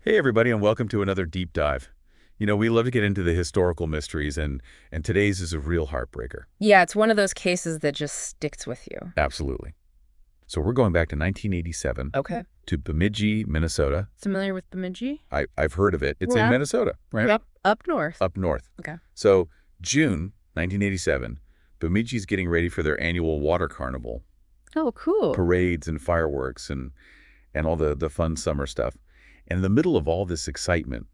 Hey, everybody, and welcome to another deep dive. We love to get into the historical mysteries, and today's is a real heartbreaker. Yeah, it's one of those cases that just sticks with you. Absolutely. So we're going back to 1987 Okay. to Bemidji, Minnesota. Familiar with Bemidji? I've heard of it. It's in Yeah. Minnesota, right? Yep. Up north. Up north. Okay. So June 1987, Bemidji's getting ready for their annual water carnival. Oh, cool. Parades and fireworks and all the fun summer stuff. And in the middle of all this excitement,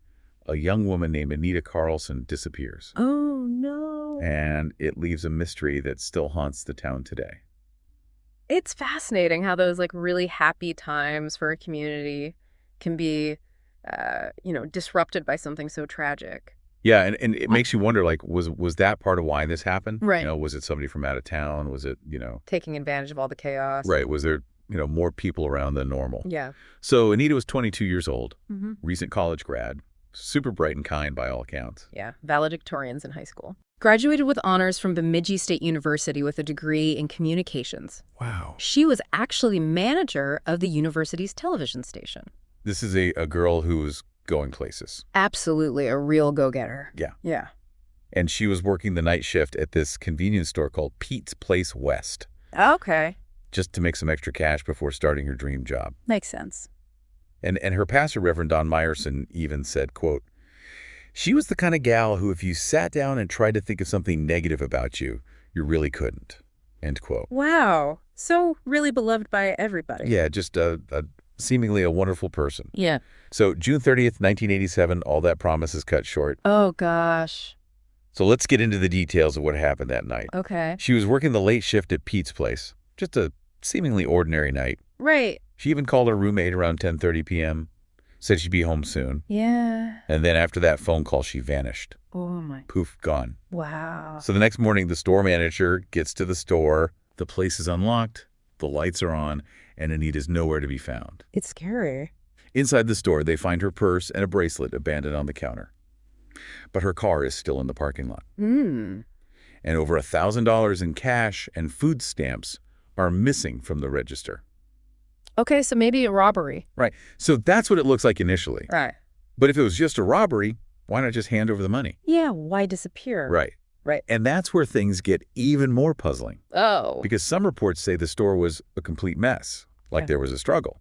a young woman named Anita Carlson disappears. Oh, no. And it leaves a mystery that still haunts the town today. It's fascinating how those really happy times for a community can be, disrupted by something so tragic. Yeah, and it makes you wonder, was that part of why this happened? Right. Was it somebody from out of town? Was it, Taking advantage of all the chaos. right, was there, more people around than normal? Yeah. So Anita was 22 years old, Mm-hmm. recent college grad, super bright and kind by all accounts. Yeah. Valedictorians in high school. Graduated with honors from Bemidji State University with a degree in communications. Wow. She was actually manager of the university's television station. This is a girl who was going places. Absolutely a real go-getter. Yeah. Yeah. And she was working the night shift at this convenience store called Pete's Place West, Okay. just to make some extra cash before starting her dream job. Makes sense. And her pastor, Reverend Don Meyerson, even said, quote, "She was the kind of gal who if you sat down and tried to think of something negative about you, you really couldn't," end quote. Wow. So really beloved by everybody. Yeah, just seemingly a wonderful person. Yeah. So June 30th, 1987, all that promise is cut short. Oh, gosh. So let's get into the details of what happened that night. Okay. She was working the late shift at Pete's Place, just a seemingly ordinary night. Right. She even called her roommate around 10:30 p.m., said she'd be home soon. Yeah. And then after that phone call, she vanished. Oh, my. Poof, gone. Wow. So the next morning, the store manager gets to the store. The place is unlocked, the lights are on, and Anita's nowhere to be found. It's scary. Inside the store, they find her purse and a bracelet abandoned on the counter. But her car is still in the parking lot. Hmm. And over $1,000 in cash and food stamps are missing from the register. Okay, so maybe a robbery. Right. So that's what it looks like initially. Right. But if it was just a robbery, why not just hand over the money? Yeah, why disappear? Right. Right. And that's where things get even more puzzling. Oh. Because some reports say the store was a complete mess, like Yeah. there was a struggle.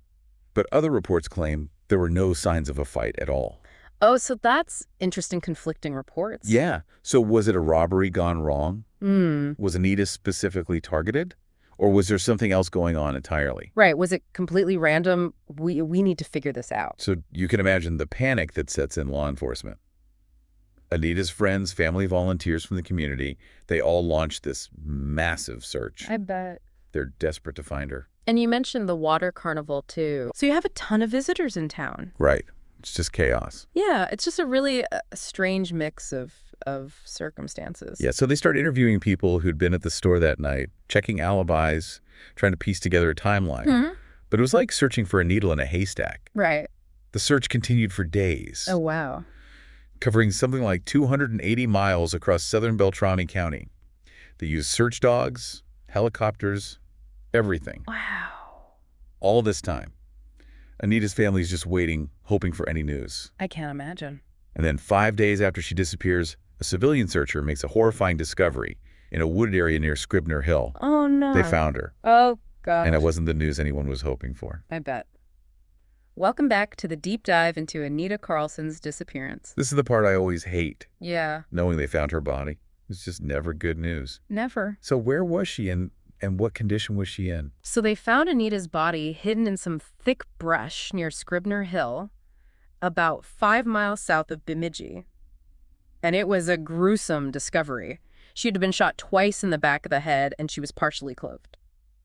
But other reports claim there were no signs of a fight at all. Oh, so that's interesting conflicting reports. Yeah. So was it a robbery gone wrong? Hmm. Was Anita specifically targeted? Or was there something else going on entirely? Right. Was it completely random? We need to figure this out. So you can imagine the panic that sets in law enforcement. Anita's friends, family, volunteers from the community, they all launched this massive search. I bet. They're desperate to find her. And you mentioned the water carnival, too. So you have a ton of visitors in town. Right. It's just chaos. Yeah, it's just a really strange mix of circumstances. Yeah, so they start interviewing people who'd been at the store that night, checking alibis, trying to piece together a timeline. Hmm. But it was like searching for a needle in a haystack. Right. The search continued for days, Oh, wow. covering something like 280 miles across southern Beltrami County. They used search dogs, helicopters, everything. Wow. All this time, Anita's family's just waiting, hoping for any news. I can't imagine. And then 5 days after she disappears, a civilian searcher makes a horrifying discovery in a wooded area near Scribner Hill. Oh, no. They found her, Oh, God. and it wasn't the news anyone was hoping for. I bet. Welcome back to the deep dive into Anita Carlson's disappearance. This is the part I always hate, Yeah. knowing they found her body. It's just never good news. Never. So where was she, and what condition was she in? So they found Anita's body hidden in some thick brush near Scribner Hill, about 5 miles south of Bemidji. And it was a gruesome discovery. She had been shot twice in the back of the head, and she was partially clothed.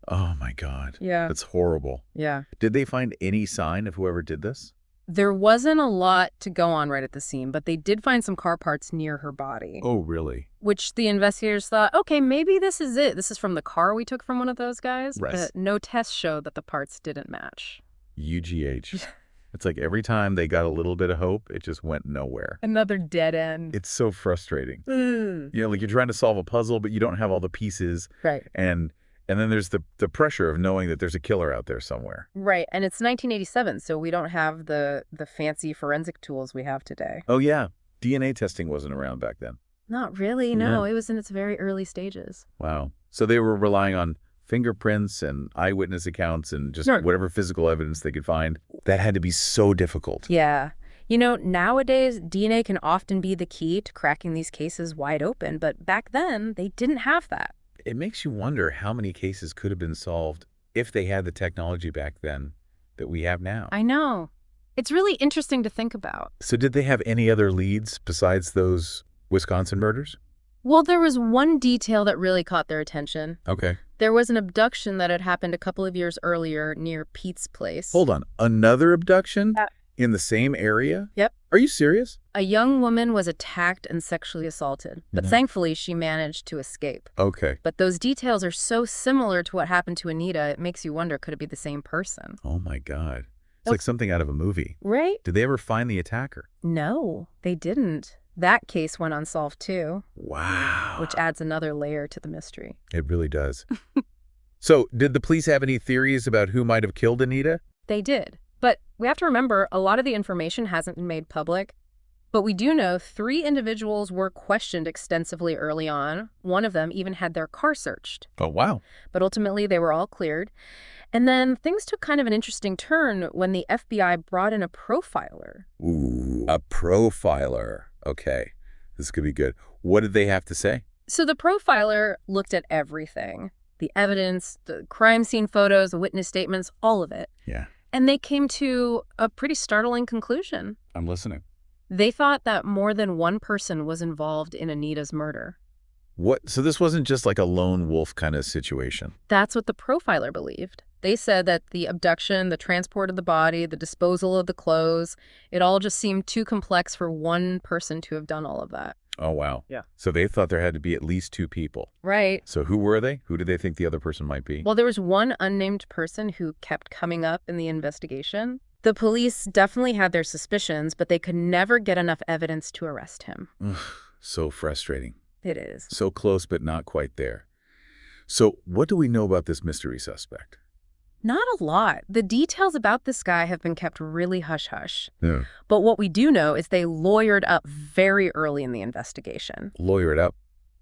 Oh, my God. Yeah. That's horrible. Yeah. Did they find any sign of whoever did this? There wasn't a lot to go on right at the scene, but they did find some car parts near her body, Oh, really? which the investigators thought, okay, maybe this is it. This is from the car we took from one of those guys. Right. But no tests showed that the parts didn't match. UGH. It's like every time they got a little bit of hope, it just went nowhere. Another dead end. It's so frustrating. Mm. Like you're trying to solve a puzzle, but you don't have all the pieces. Right. And And then there's the pressure of knowing that there's a killer out there somewhere. Right, and it's 1987, so we don't have the fancy forensic tools we have today. Oh, yeah. DNA testing wasn't around back then. Not really, no. It was in its very early stages. Wow. So they were relying on fingerprints and eyewitness accounts and just Sure. whatever physical evidence they could find. That had to be so difficult. Yeah. You know, nowadays, DNA can often be the key to cracking these cases wide open, but back then, they didn't have that. It makes you wonder how many cases could have been solved if they had the technology back then that we have now. I know. It's really interesting to think about. So did they have any other leads besides those Wisconsin murders? Well, there was one detail that really caught their attention. Okay. There was an abduction that had happened a couple of years earlier near Pete's place. Hold on. Another abduction? Yeah. In the same area? Yep. Are you serious? A young woman was attacked and sexually assaulted, but thankfully she managed to escape. Okay. But those details are so similar to what happened to Anita, it makes you wonder, could it be the same person? Oh, my God. It's like something out of a movie. Right? Did they ever find the attacker? No, they didn't. That case went unsolved too. Wow. Which adds another layer to the mystery. It really does. So, did the police have any theories about who might have killed Anita? They did. But we have to remember, a lot of the information hasn't been made public. But we do know 3 individuals were questioned extensively early on. One of them even had their car searched. Oh, wow. But ultimately, they were all cleared. And then things took kind of an interesting turn when the FBI brought in a profiler. Ooh, a profiler. Okay. This could be good. What did they have to say? So the profiler looked at everything. The evidence, the crime scene photos, the witness statements, all of it. Yeah. And they came to a pretty startling conclusion. I'm listening. They thought that more than one person was involved in Anita's murder. What? So this wasn't just like a lone wolf kind of situation? That's what the profiler believed. They said that the abduction, the transport of the body, the disposal of the clothes, it all just seemed too complex for one person to have done all of that. Oh, wow. Yeah. So they thought there had to be at least 2 people. Right. So who were they? Who did they think the other person might be? Well, there was one unnamed person who kept coming up in the investigation. The police definitely had their suspicions, but they could never get enough evidence to arrest him. So frustrating. It is. So close, but not quite there. So what do we know about this mystery suspect? Not a lot. The details about this guy have been kept really hush-hush. Yeah. But what we do know is they lawyered up very early in the investigation. Lawyer it up.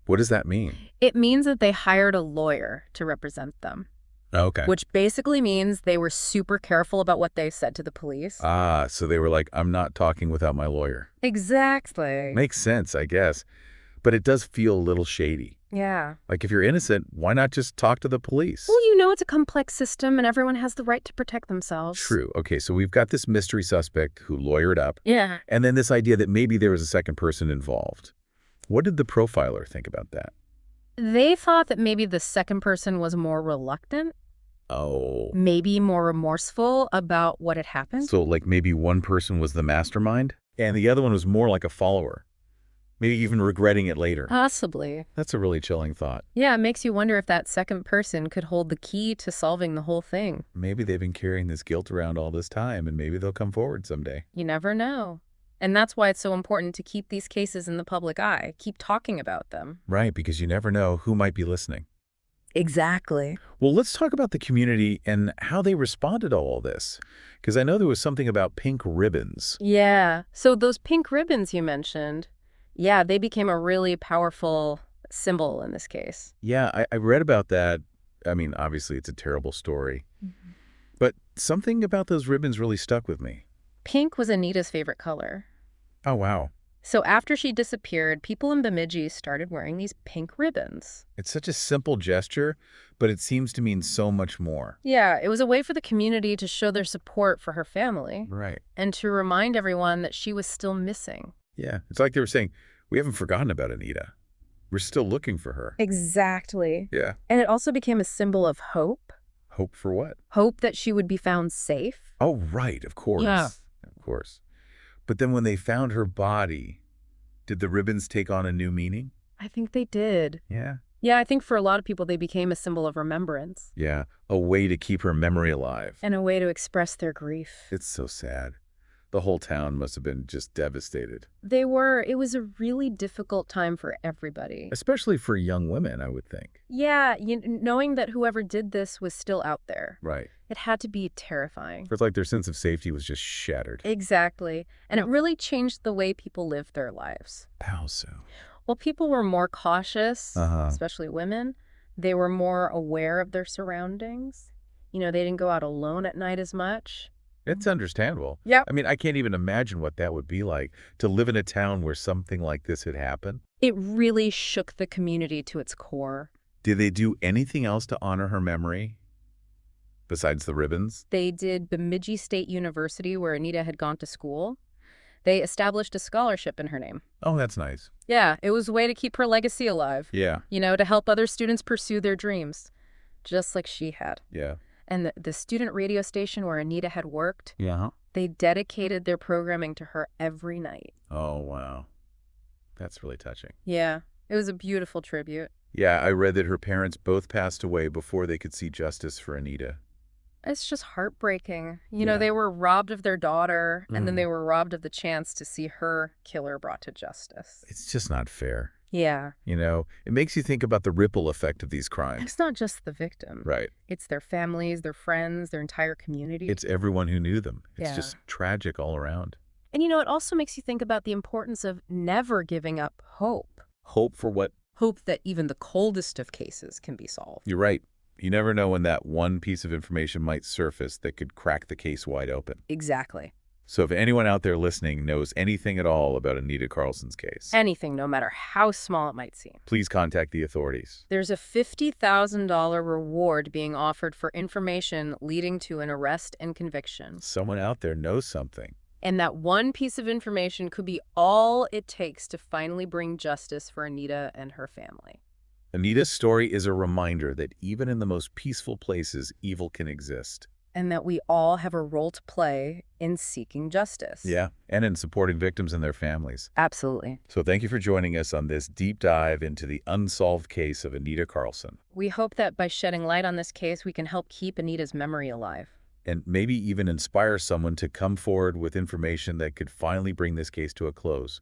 What does that mean? It means that they hired a lawyer to represent them. Okay. Which basically means they were super careful about what they said to the police. Ah, so they were like, I'm not talking without my lawyer. Exactly. Makes sense, I guess. But it does feel a little shady. Yeah. Like if you're innocent, why not just talk to the police? Well, you know it's a complex system and everyone has the right to protect themselves. True. Okay, so we've got this mystery suspect who lawyered up. Yeah. And then this idea that maybe there was a second person involved. What did the profiler think about that? They thought that maybe the second person was more reluctant, Oh. maybe more remorseful about what had happened. So like maybe one person was the mastermind and the other one was more like a follower. Maybe even regretting it later. Possibly. That's a really chilling thought. Yeah, it makes you wonder if that second person could hold the key to solving the whole thing. Maybe they've been carrying this guilt around all this time and maybe they'll come forward someday. You never know. And that's why it's so important to keep these cases in the public eye. Keep talking about them. Right, because you never know who might be listening. Exactly. Well, let's talk about the community and how they responded to all this. Because I know there was something about pink ribbons. Yeah. So those pink ribbons you mentioned, yeah, they became a really powerful symbol in this case. Yeah, I read about that. I mean, obviously it's a terrible story. But something about those ribbons really stuck with me. Pink was Anita's favorite color. Oh, wow. So after she disappeared, people in Bemidji started wearing these pink ribbons. It's such a simple gesture, but it seems to mean so much more. Yeah, it was a way for the community to show their support for her family Right. and to remind everyone that she was still missing. Yeah, it's like they were saying, we haven't forgotten about Anita. We're still looking for her. Exactly. Yeah. And it also became a symbol of hope. Hope for what? Hope that she would be found safe. Oh, right, of course. Yeah. Of course. But then when they found her body, did the ribbons take on a new meaning? I think they did. Yeah. Yeah, I think for a lot of people, they became a symbol of remembrance. Yeah, a way to keep her memory alive. And a way to express their grief. It's so sad. The whole town must have been just devastated. It was a really difficult time for everybody. Especially for young women, I would think. Yeah, knowing that whoever did this was still out there. Right. It had to be terrifying. It's like their sense of safety was just shattered. Exactly. And it really changed the way people lived their lives. How so? Well, people were more cautious, Uh-huh. especially women. They were more aware of their surroundings. They didn't go out alone at night as much. It's understandable. Yep. I mean, I can't even imagine what that would be like, to live in a town where something like this had happened. It really shook the community to its core. Did they do anything else to honor her memory? Besides the ribbons? They did Bemidji State University, where Anita had gone to school. They established a scholarship in her name. Oh, that's nice. Yeah, it was a way to keep her legacy alive. Yeah. To help other students pursue their dreams, just like she had. Yeah. And the student radio station where Anita had worked, Yeah. they dedicated their programming to her every night. Oh, wow. That's really touching. Yeah, it was a beautiful tribute. Yeah, I read that her parents both passed away before they could see justice for Anita. It's just heartbreaking. Yeah. They were robbed of their daughter, and then they were robbed of the chance to see her killer brought to justice. It's just not fair. Yeah. It makes you think about the ripple effect of these crimes. It's not just the victim. Right. It's their families, their friends, their entire community. It's everyone who knew them. It's Yeah. just tragic all around. And it also makes you think about the importance of never giving up hope. Hope for what? Hope that even the coldest of cases can be solved. You're right. You never know when that one piece of information might surface that could crack the case wide open. Exactly. So if anyone out there listening knows anything at all about Anita Carlson's case, Anything, no matter how small it might seem. please contact the authorities. There's a $50,000 reward being offered for information leading to an arrest and conviction. Someone out there knows something. And that one piece of information could be all it takes to finally bring justice for Anita and her family. Anita's story is a reminder that even in the most peaceful places, evil can exist. And that we all have a role to play in seeking justice. Yeah, and in supporting victims and their families. Absolutely. So thank you for joining us on this deep dive into the unsolved case of Anita Carlson. We hope that by shedding light on this case, we can help keep Anita's memory alive. And maybe even inspire someone to come forward with information that could finally bring this case to a close.